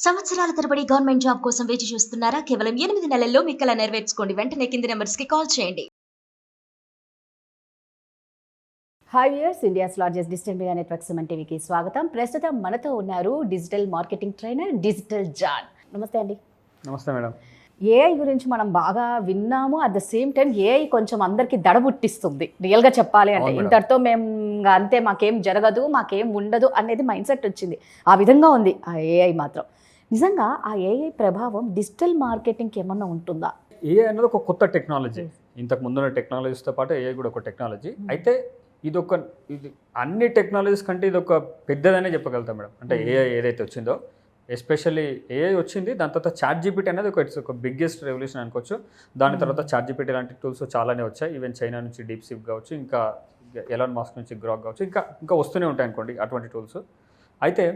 సంవత్సరాల తరబడి government job కోసం వేచి చూస్తున్నారా? కేవలం 8 నెలల్లో మీ కల నెరవేర్చుకోండి. వెంటనే కింది నెంబర్స్‌కి కాల్ చేయండి. Hi viewers, India's largest digital media network Suman టీవీకి స్వాగతం. ప్రస్తుతం మనతో ఉన్నారు digital marketing trainer digital John. నమస్తే అండి. నమస్తే మేడం. ఏఐ గురించి మనం బాగా విన్నాము. At the same time AI కొంచెం అందరికీ దడబుట్టిస్తుంది రియల్గా చెప్పాలి అంటే. ఇంతటితో మేము అంతే, మాకేం జరగదు, మాకేం ఉండదు అనేది మైండ్ సెట్ వచ్చింది. ఆ విధంగా ఉంది ఆ ఏఐ మాత్రం. నిజంగా ఆ ఏఐ ప్రభావం డిజిటల్ మార్కెటింగ్కి ఏమన్నా ఉంటుందా? ఏఐ అనేది ఒక కొత్త టెక్నాలజీ. ఇంతకు ముందున్న టెక్నాలజీస్తో పాటు ఏఐ కూడా ఒక టెక్నాలజీ. అయితే ఇది అన్ని టెక్నాలజీస్ కంటే ఇది ఒక పెద్దదనే చెప్పగలుగుతాం మేడం. అంటే ఏఐ ఏదైతే వచ్చిందో, ఎస్పెషల్లీ ఏఐ వచ్చింది, దాని తర్వాత చాట్‌జిపిటి అనేది ఒక బిగ్గెస్ట్ రెవల్యూషన్ అనుకోవచ్చు. దాని తర్వాత చాట్‌జిపిటి లాంటి టూల్స్ చాలానే వచ్చాయి. ఈవెన్ చైనా నుంచి డీప్‌సీక్ కావచ్చు, ఇంకా ఎలాన్ మస్క్ నుంచి గ్రాక్ కావచ్చు, ఇంకా వస్తూనే ఉంటాయి అనుకోండి అటువంటి టూల్స్. అయితే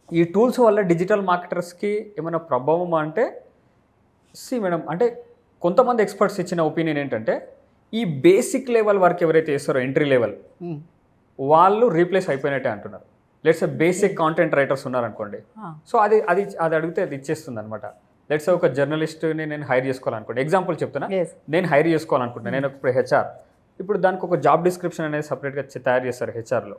ఈ టూల్స్ వల్ల డిజిటల్ మార్కెటర్స్కి ఏమైనా ప్రభావం అంటే మేడం, అంటే కొంతమంది ఎక్స్పర్ట్స్ ఇచ్చిన ఒపీనియన్ ఏంటంటే, ఈ బేసిక్ లెవెల్ వర్క్ ఎవరైతే చేస్తారో ఎంట్రీ లెవెల్, వాళ్ళు రీప్లేస్ అయిపోయినట్టే అంటున్నారు. లెట్స్ బేసిక్ కాంటెంట్ రైటర్స్ ఉన్నారనుకోండి, సో అది అడిగితే అది ఇచ్చేస్తుంది అనమాట. లెట్స్ ఒక జర్నలిస్ట్ని నేను హైర్ చేసుకోవాలనుకోండి, ఎగ్జాంపుల్ చెప్తున్నా, నేను హైర్ చేసుకోవాలనుకుంటున్నాను, నేను ఇప్పుడు హెచ్ఆర్. ఇప్పుడు దానికి ఒక జాబ్ డిస్క్రిప్షన్ అనేది సపరేట్గా తయారు చేస్తారు హెచ్ఆర్లో.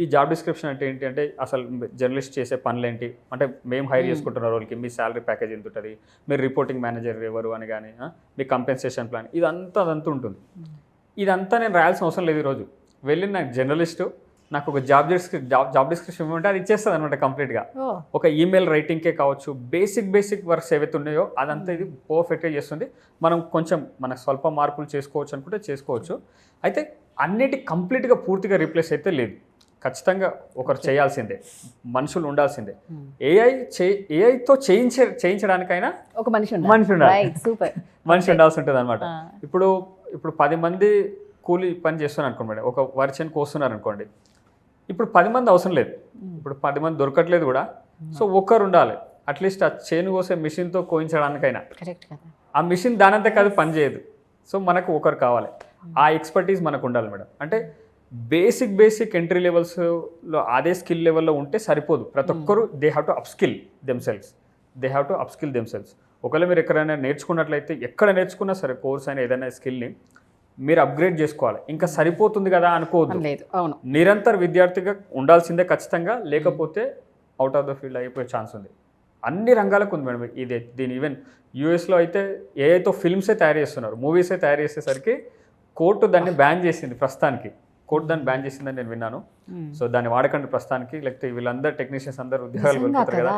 ఈ జాబ్ డిస్క్రిప్షన్ అంటే ఏంటి అంటే, అసలు జర్నలిస్ట్ చేసే పనులు ఏంటి, అంటే మేము హైర్ చేసుకుంటున్న రోల్కి మీ శాలరీ ప్యాకేజ్ ఎంత ఉంటుంది, మీరు రిపోర్టింగ్ మేనేజర్ ఎవరు అని కానీ, మీ కంపెన్సేషన్ ప్లాన్, అదంతా ఉంటుంది. ఇదంతా నేను రాయాల్సిన అవసరం లేదు. ఈరోజు వెళ్ళి నాకు జర్నలిస్టు నాకు ఒక జాబ్ డిస్క్రిప్షన్ ఇవ్వమంటే అది ఇచ్చేస్తుంది అనమాట కంప్లీట్గా. ఒక ఈమెయిల్ రైటింగ్కే కావచ్చు, బేసిక్ వర్క్స్ ఏవైతే ఉన్నాయో అదంతా ఇది పర్ఫెక్ట్గా చేస్తుంది. మనం కొంచెం మనకు స్వల్ప మార్పులు చేసుకోవచ్చు అనుకుంటే చేసుకోవచ్చు. అయితే అన్నిటి కంప్లీట్గా పూర్తిగా రీప్లేస్ అయితే లేదు. ఖచ్చితంగా ఒకరు చేయాల్సిందే, మనుషులు ఉండాల్సిందే. ఏఐతో చేయించడానికైనా ఒక మనిషి ఉండాలి, మనిషి ఉండాల్సి ఉంటుంది అనమాట. ఇప్పుడు 10 మంది కూలీ పని చేస్తున్నారు అనుకోండి, ఒక వరి చేను కోస్తున్నారు అనుకోండి, ఇప్పుడు 10 మంది అవసరం లేదు, ఇప్పుడు 10 మంది దొరకట్లేదు కూడా. సో ఒక్కరు ఉండాలి అట్లీస్ట్ ఆ చేను కోసే మిషన్తో కోయించడానికైనా. ఆ మిషన్ దానంతా కాదు, పని చేయదు. సో మనకు ఒకరు కావాలి, ఆ ఎక్స్పర్టీస్ మనకు ఉండాలి మేడం. అంటే బేసిక్ ఎంట్రీ లెవెల్స్లో అదే స్కిల్ లెవెల్లో ఉంటే సరిపోదు. ప్రతి ఒక్కరు they have to upskill themselves. ఒకవేళ మీరు ఎక్కడైనా నేర్చుకున్నట్లయితే, ఎక్కడ నేర్చుకున్నా సరే కోర్స్ అయినా ఏదైనా స్కిల్ని మీరు అప్గ్రేడ్ చేసుకోవాలి. ఇంకా సరిపోతుంది కదా అనుకోవద్దు. నిరంతర విద్యార్థిగా ఉండాల్సిందే ఖచ్చితంగా, లేకపోతే అవుట్ ఆఫ్ ద ఫీల్డ్ అయిపోయే ఛాన్స్ ఉంది. అన్ని రంగాలకు ఉంది మేడం దీని. ఈవెన్ యూఎస్లో అయితే ఏఐతో ఫిల్మ్సే తయారు చేస్తున్నారు, మూవీసే తయారు చేసేసరికి కోర్టు దాన్ని బ్యాన్ చేసింది. ప్రస్తుతానికి కోర్టు దాన్ని బ్యాన్ చేసిందని నేను విన్నాను. సో దాన్ని వాడకండి ప్రస్తుతానికి, లేకపోతే వీళ్ళందరూ టెక్నీషియన్స్ అందరూ ఉద్యోగాలు కోల్పోతారు కదా.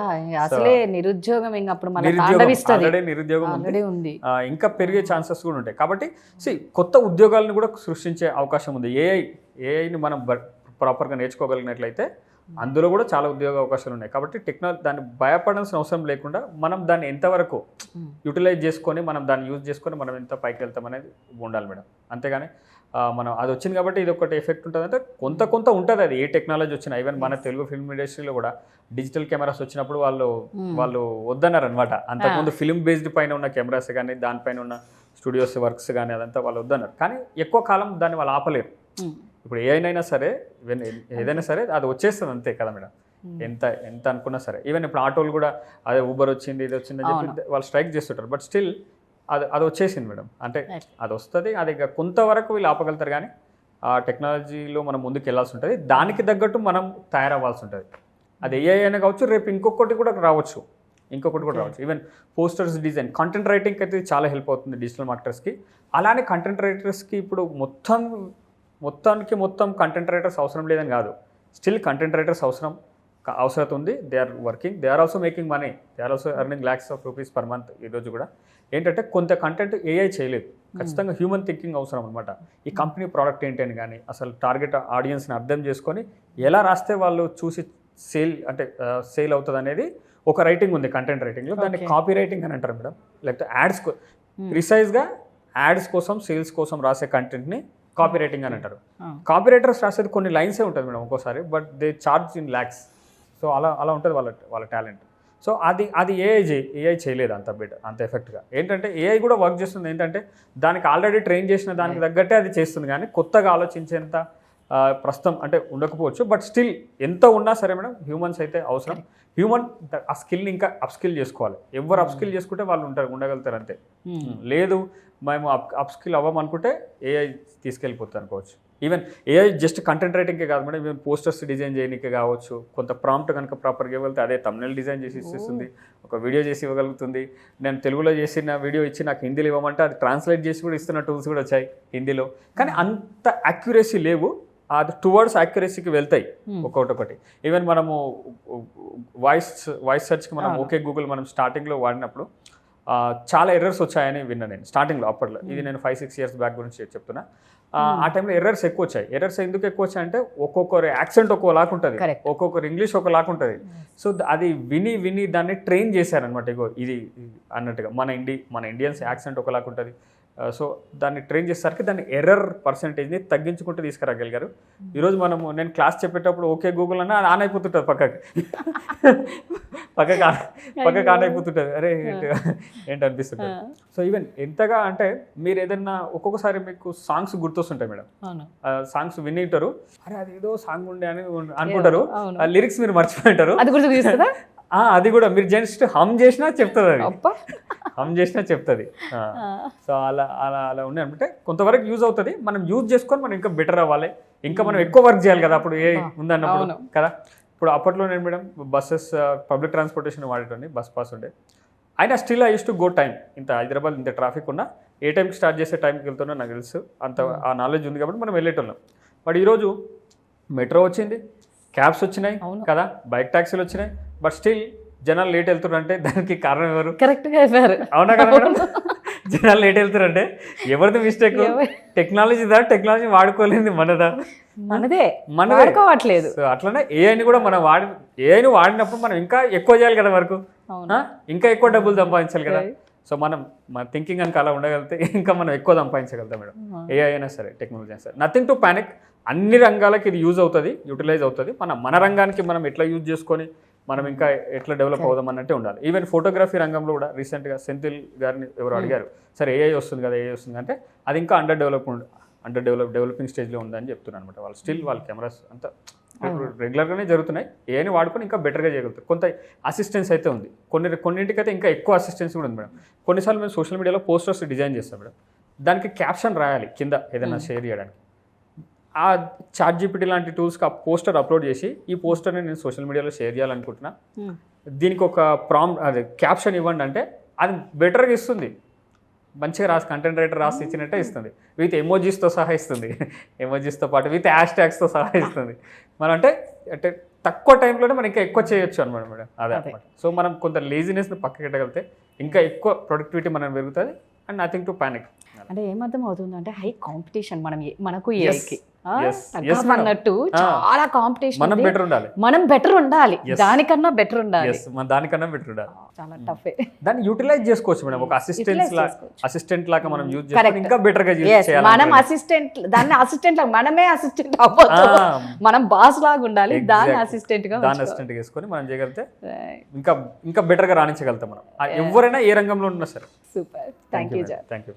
నిరుద్యోగం ఉంది, ఇంకా పెరిగే ఛాన్సెస్ కూడా ఉంటాయి. కాబట్టి కొత్త ఉద్యోగాలను కూడా సృష్టించే అవకాశం ఉంది. ఏఐని మనం ప్రాపర్గా నేర్చుకోగలిగినట్లయితే అందులో కూడా చాలా ఉద్యోగ అవకాశాలు ఉన్నాయి. కాబట్టి దాన్ని భయపడాల్సిన అవసరం లేకుండా మనం దాన్ని ఎంతవరకు యూటిలైజ్ చేసుకొని, మనం దాన్ని యూజ్ చేసుకొని మనం ఎంత పైకి వెళ్తాం అనేది ఉండాలి మేడం. అంతేగాని మనం అది వచ్చింది కాబట్టి ఇది ఒకటి ఎఫెక్ట్ ఉంటుంది అంటే కొంత ఉంటుంది. అది ఏ టెక్నాలజీ వచ్చినా, ఈవెన్ మన తెలుగు ఫిల్మ్ ఇండస్ట్రీలో కూడా డిజిటల్ కెమెరాస్ వచ్చినప్పుడు వాళ్ళు వద్దన్నారు అనమాట. అంతకుముందు ఫిల్మ్ బేస్డ్ పైన ఉన్న కెమెరాస్ కానీ, దానిపైన ఉన్న స్టూడియోస్ వర్క్స్ కానీ అదంతా వాళ్ళు వద్దన్నారు. కానీ ఎక్కువ కాలం దాన్ని వాళ్ళు ఆపలేరు. ఇప్పుడు ఏదైనా సరే, ఈవెన్ ఏదైనా సరే అది వచ్చేస్తుంది అంతే కదా మేడం. ఎంత అనుకున్నా సరే, ఈవెన్ ఇప్పుడు ఆటోలు కూడా అదే ఊబర్ వచ్చింది, ఇది వచ్చింది అని చెప్పి వాళ్ళు స్ట్రైక్ చేస్తుంటారు. బట్ స్టిల్ అది వచ్చేసింది మేడం. అంటే అది వస్తుంది, అది కొంతవరకు వీళ్ళు ఆపగలుగుతారు. కానీ ఆ టెక్నాలజీలో మనం ముందుకు వెళ్ళాల్సి ఉంటుంది, దానికి తగ్గట్టు మనం తయారవ్వాల్సి ఉంటుంది. అది ఏఐ అయినా కావచ్చు, రేపు ఇంకొకటి కూడా రావచ్చు. ఈవెన్ పోస్టర్స్ డిజైన్, కంటెంట్ రైటింగ్కి అయితే చాలా హెల్ప్ అవుతుంది డిజిటల్ మార్కెటర్స్కి. అలానే కంటెంట్ రైటర్స్కి ఇప్పుడు మొత్తం కంటెంట్ రైటర్స్ అవసరం లేదని కాదు, స్టిల్ కంటెంట్ రైటర్స్ అవసరం ఉంది. They are working, they are also making money, they are also earning lakhs of rupees per month. ఈరోజు కూడా ఏంటంటే కొంత కంటెంట్ ఏఐ చేయలేదు, ఖచ్చితంగా హ్యూమన్ థింకింగ్ అవసరం అనమాట. ఈ కంపెనీ ప్రోడక్ట్ ఏంటి అని కానీ, అసలు టార్గెట్ ఆడియన్స్ని అర్థం చేసుకొని ఎలా రాస్తే వాళ్ళు చూసి సేల్ అవుతుంది అనేది ఒక రైటింగ్ ఉంది కంటెంట్ రైటింగ్లో. దాన్ని కాపీ రైటింగ్ అని అంటారు మేడం. లేకపోతే ప్రిసైజ్గా యాడ్స్ కోసం, సేల్స్ కోసం రాసే కంటెంట్ని కాపీ రైటింగ్ అని అంటారు. కాపీ రైటర్స్ రాసేది కొన్ని లైన్సే ఉంటుంది మేడం ఒక్కోసారి, but they charge in lakhs. So అలా ఉంటుంది వాళ్ళ టాలెంట్. సో అది ఏఐ చేయలేదు అంత ఎఫెక్ట్గా. ఏంటంటే ఏఐ కూడా వర్క్ చేస్తుంది ఏంటంటే, దానికి ఆల్రెడీ ట్రైన్ చేసిన దానికి తగ్గట్టే అది చేస్తుంది. కానీ కొత్తగా ఆలోచించేంత ప్రస్తుతం అంటే ఉండకపోవచ్చు, బట్ స్టిల్ ఎంత ఉన్నా సరే మేడం హ్యూమన్స్ అయితే అవసరం. హ్యూమన్ ఆ స్కిల్ని ఇంకా అప్స్కిల్ చేసుకోవాలి. ఎవరు అప్స్కిల్ చేసుకుంటే వాళ్ళు ఉండగలుగుతారు అంతే. లేదు మేము అప్స్కిల్ అవ్వమనుకుంటే ఏఐ తీసుకెళ్ళిపోతారు అనుకోవచ్చు. ఈవెన్ ఏఐ జస్ట్ కంటెంట్ రైటింగ్కే కాదు మేడం, ఈవెన్ పోస్టర్స్ డిజైన్ చేయడానికి కావచ్చు. కొంత ప్రాంప్ట్ కనుక ప్రాపర్గా ఇవ్వగలిగితే అదే తమ్నెల్ డిజైన్ చేసి ఇస్తుంది, ఒక వీడియో చేసి ఇవ్వగలుగుతుంది. నేను తెలుగులో చేసిన వీడియో ఇచ్చి నాకు హిందీలో ఇవ్వమంటే అది ట్రాన్స్లేట్ చేసి కూడా ఇస్తున్న టూల్స్ కూడా వచ్చాయి హిందీలో. కానీ అంత యాక్యురసీ లేవు, అది టువర్డ్స్ యాక్యురసీకి వెళ్తాయి ఒక్కొక్కటి. ఈవెన్ మనము వాయిస్ సెర్చ్కి మనం ఓకే గూగుల్ మనం స్టార్టింగ్లో వాడినప్పుడు చాలా ఎర్రర్స్ వచ్చాయని విన్నా నేను స్టార్టింగ్లో. అప్పట్లో ఇది నేను 5-6 years బ్యాక్ గురించి చెప్తున్నా. ఆ టైంలో ఎర్రర్స్ ఎక్కువ వచ్చాయి. ఎర్రర్స్ ఎందుకు ఎక్కువ వచ్చాయి అంటే ఒక్కొక్కరి యాక్సెంట్ ఒక్కోలాగా ఉంటుంది, ఒక్కొక్కరు ఇంగ్లీష్ ఒకలాగా ఉంటుంది. సో అది విని దాన్ని ట్రైన్ చేశారనమాట. ఇగో ఇది అన్నట్టుగా మన ఇండియన్స్ యాక్సెంట్ ఒకలాగా ఉంటుంది. సో దాన్ని ట్రైన్ చేసేసరికి దాన్ని ఎర్రర్ పర్సంటేజ్ని తగ్గించుకుంటూ తీసుకురాగలిగారు. ఈరోజు నేను క్లాస్ చెప్పేటప్పుడు ఓకే గూగుల్ అన్న ఆన్ అయిపోతుంటుంది, పక్కకి ఆన్ అయిపోతుంటుంది. అరే ఏంటి అనిపిస్తుంటుంది. సో ఈవెన్ ఎంతగా అంటే మీరు ఏదన్నా ఒక్కొక్కసారి మీకు సాంగ్స్ గుర్తొస్తుంటాయి మేడం, సాంగ్స్ వినింటారు, అరే అది ఏదో సాంగ్ ఉండే అని అనుకుంటారు, లిరిక్స్ మీరు మర్చిపోయింటారు. అది కూడా మీరు జస్ట్ హమ్ చేసినా చెప్తుంది, అది హమ్ చేసినా చెప్తుంది. సో అలా ఉన్నాయి అంటే కొంతవరకు యూజ్ అవుతుంది. మనం యూజ్ చేసుకొని మనం ఇంకా బెటర్ అవ్వాలి, ఇంకా మనం ఎక్కువ వర్క్ చేయాలి కదా అప్పుడు ఏ ఉందన్నప్పుడు కదా. ఇప్పుడు అప్పట్లో నేను మేడం బస్సెస్ పబ్లిక్ ట్రాన్స్పోర్టేషన్ వాడేటండి, బస్ పాస్ ఉండే. అయినా still I use to go time. ఇంత హైదరాబాద్ ఇంత ట్రాఫిక్ ఉన్నా ఏ టైంకి స్టార్ట్ చేసే టైంకి వెళ్తున్నా నాకు తెలుసు, అంత ఆ నాలెడ్జ్ ఉంది కాబట్టి మనం వెళ్ళేటోళ్ళం. బట్ ఈరోజు మెట్రో వచ్చింది, క్యాబ్స్ వచ్చినాయి కదా, బైక్ ట్యాక్సీలు వచ్చినాయి, బట్ స్టిల్ జనాలు లేట్ వెళ్తున్నారంటే దానికి కారణం ఎవరు? కరెక్ట్గా చెప్పారు. అవునా కదా మేడం? జనాలు లేట్ వెళ్తారంటే ఎవరిది మిస్టేక్? టెక్నాలజీ వాడుకోలేదు మనదే వాడుకోవట్లేదు. సో అట్లనే ఏఐని కూడా మనం ఏఐని వాడినప్పుడు మనం ఇంకా ఎక్కువ చేయాలి కదా వర్క్, ఇంకా ఎక్కువ డబ్బులు సంపాదించాలి కదా. సో మన థింకింగ్ కనుక అలా ఉండగలిగితే ఇంకా మనం ఎక్కువ సంపాదించగలుగుతాం మేడం. ఏఐ అయినా సరే, టెక్నాలజీ అయినా సరే, నథింగ్ టు పానిక్. అన్ని రంగాలకి ఇది యూజ్ అవుతుంది, యూటిలైజ్ అవుతుంది. మన రంగానికి మనం ఎట్లా యూజ్ చేసుకొని మనం ఇంకా ఎట్లా డెవలప్ అవుదాం అన్నట్టే ఉండాలి. ఈవెన్ ఫోటోగ్రఫీ రంగంలో కూడా రీసెంట్గా సెంథిల్ గారిని ఎవరు అడిగారు, సరే ఏఐ వస్తుంది కదా, ఏఐ వస్తుంది అంటే అది ఇంకా డెవలపింగ్ స్టేజ్లో ఉందని చెప్తున్నాను అనమాట. వాళ్ళు స్టిల్ వాళ్ళ కెమెరాస్ అంతా రెగ్యులర్గానే జరుగుతున్నాయి. ఏఐని వాడుకొని ఇంకా బెటర్గా చేయగలుగుతారు. కొంత అసిస్టెన్స్ అయితే ఉంది, కొన్నింటికైతే ఇంకా ఎక్కువ అసిస్టెన్స్ కూడా ఉంది మేడం. కొన్నిసార్లు మేము సోషల్ మీడియాలో పోస్టర్స్ డిజైన్ చేస్తాం మేడం, దానికి క్యాప్షన్ రాయాలి కింద ఏదైనా షేర్ చేయడానికి. ఆ ChatGPT లాంటి టూల్స్కి ఆ పోస్టర్ అప్లోడ్ చేసి ఈ పోస్టర్ని నేను సోషల్ మీడియాలో షేర్ చేయాలనుకుంటున్నా, దీనికి ఒక అదే క్యాప్షన్ ఇవ్వండి అంటే అది బెటర్గా ఇస్తుంది. మంచిగా కంటెంట్ రైటర్ రాసి ఇచ్చినట్టే ఇస్తుంది, విత్ ఎమోజీస్తో సహా ఇస్తుంది, ఎమోజీస్తో పాటు విత్ హ్యాష్ట్యాగ్స్తో సహా ఇస్తుంది. మనం అంటే తక్కువ టైంలోనే మనం ఇంకా ఎక్కువ చేయొచ్చు అనమాట మేడం. అదే అనమాట. సో మనం కొంత లేజినెస్ని పక్కకి పెట్టగలిగితే ఇంకా ఎక్కువ ప్రొడక్టివిటీ మనం పెరుగుతుంది. And nothing to panic. అంటే ఏమర్థం అవుతుంది అంటే హై కాంపిటీషన్ మనకు ఏఐకి అన్నట్టు చాలా కాంపిటీషన్, మనం బెటర్ ఉండాలి, దానికన్నా బెటర్ ఉండాలి. చాలా టఫ్. దాన్ని యూటిలైజ్ చేసుకోవచ్చు మేడం, ఒక అసిస్టెంట్ లాగా మనం యూజ్ చేసుకొని ఇంకా బెటర్ గా చేయాలి. మనం అసిస్టెంట్ లాగా మనమే అసిస్టెంట్ అవ్వదు, మనం బాస్ లాగా ఉండాలి, దాన్ని అసిస్టెంట్ చేసుకొని మనం చేయగలిగితే ఇంకా బెటర్ గా రాణించగలుగుతాం మనం, ఎవరైనా ఏ రంగంలో ఉన్నా సరే. Super, thank you.